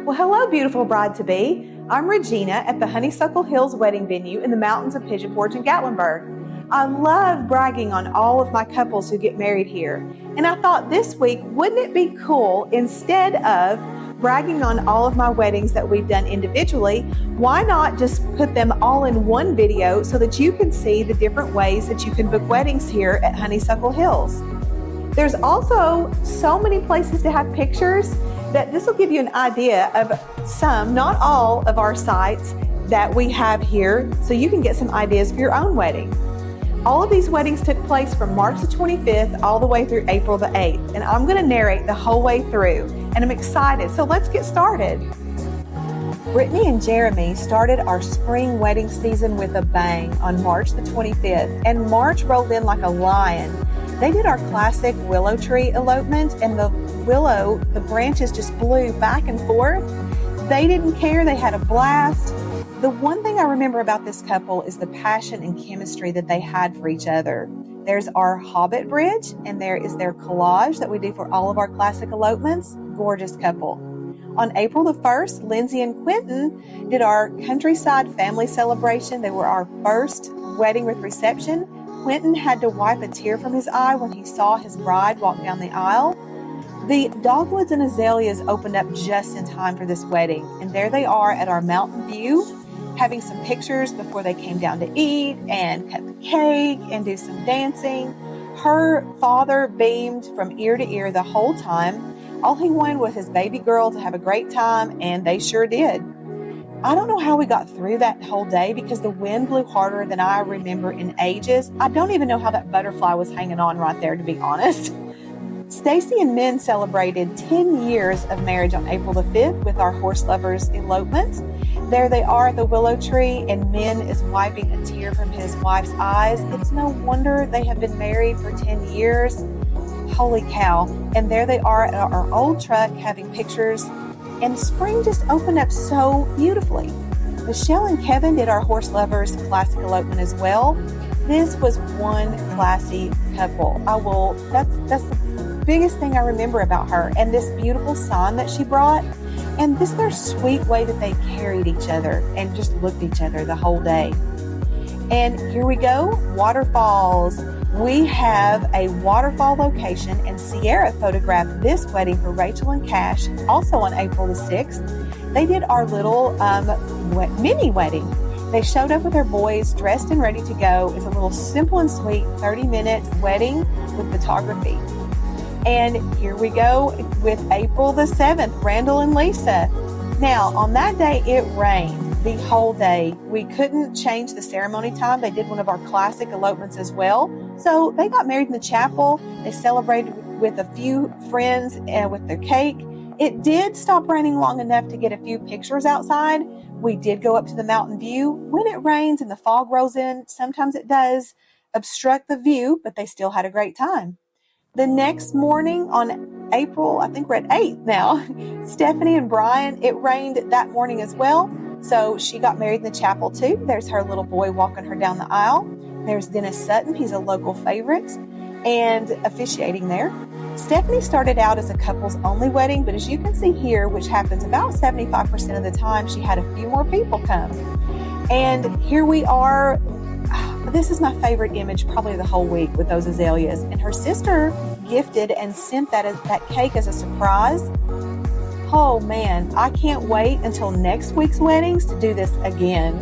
Well, hello, beautiful bride-to-be. I'm Regina at the Honeysuckle Hills wedding venue in the mountains of Pigeon Forge and Gatlinburg. I love bragging on all of my couples who get married here. And I thought this week, wouldn't it be cool, instead of bragging on all of my weddings that we've done individually, why not just put them all in one video so that you can see the different ways that you can book weddings here at Honeysuckle Hills. There's also so many places to have pictures that this will give you an idea of some, not all, of our sites that we have here, so you can get some ideas for your own wedding. All of these weddings took place from March the 25th all the way through April the 8th, and I'm going to narrate the whole way through, and I'm excited, so let's get started. Brittany and Jeremy started our spring wedding season with a bang on March the 25th, and March rolled in like a lion. They did our classic willow tree elopement, and the willow, the branches just blew back and forth. They didn't care. They had a blast. The one thing I remember about this couple is the passion and chemistry that they had for each other. There's our Hobbit bridge, and there is their collage that we do for all of our classic elopements. Gorgeous couple. On April the 1st, Lindsay and Quentin did our countryside family celebration. They were our first wedding with reception. Quentin had to wipe a tear from his eye when he saw his bride walk down the aisle. The dogwoods and azaleas opened up just in time for this wedding, and there they are at our mountain view, having some pictures before they came down to eat and cut the cake and do some dancing. Her father beamed from ear to ear the whole time. All he wanted was his baby girl to have a great time, and they sure did. I don't know how we got through that whole day because the wind blew harder than I remember in ages. I don't even know how that butterfly was hanging on right there, to be honest. Stacy and Men celebrated 10 years of marriage on April the 5th with our horse lovers elopement. There they are at the willow tree, and Men is wiping a tear from his wife's eyes. It's no wonder they have been married for 10 years. Holy cow. And there they are at our old truck having pictures. And spring just opened up so beautifully. Michelle and Kevin did our horse lovers classic elopement as well. This was one classy couple. That's the biggest thing I remember about her, and this beautiful sign that she brought, and this their sweet way that they carried each other and just looked at each other the whole day. And here we go, waterfalls. We have a waterfall location, and Sierra photographed this wedding for Rachel and Cash, also on April the 6th. They did our little mini wedding. They showed up with their boys dressed and ready to go. It's a little simple and sweet 30-minute wedding with photography. And here we go with April the 7th, Randall and Lisa. Now, on that day, it rained the whole day. We couldn't change the ceremony time. They did one of our classic elopements as well. So they got married in the chapel. They celebrated with a few friends with their cake. It did stop raining long enough to get a few pictures outside. We did go up to the mountain view. When it rains and the fog rolls in, sometimes it does obstruct the view, but they still had a great time. The next morning on April, I think we're at 8th now, Stephanie and Brian, it rained that morning as well. So she got married in the chapel too. There's her little boy walking her down the aisle. There's Dennis Sutton. He's a local favorite and officiating there. Stephanie started out as a couples only wedding, but as you can see here, which happens about 75% of the time, she had a few more people come. And here we are. This is my favorite image probably the whole week with those azaleas. And her sister gifted and sent that cake as a surprise. Oh man, I can't wait until next week's weddings to do this again.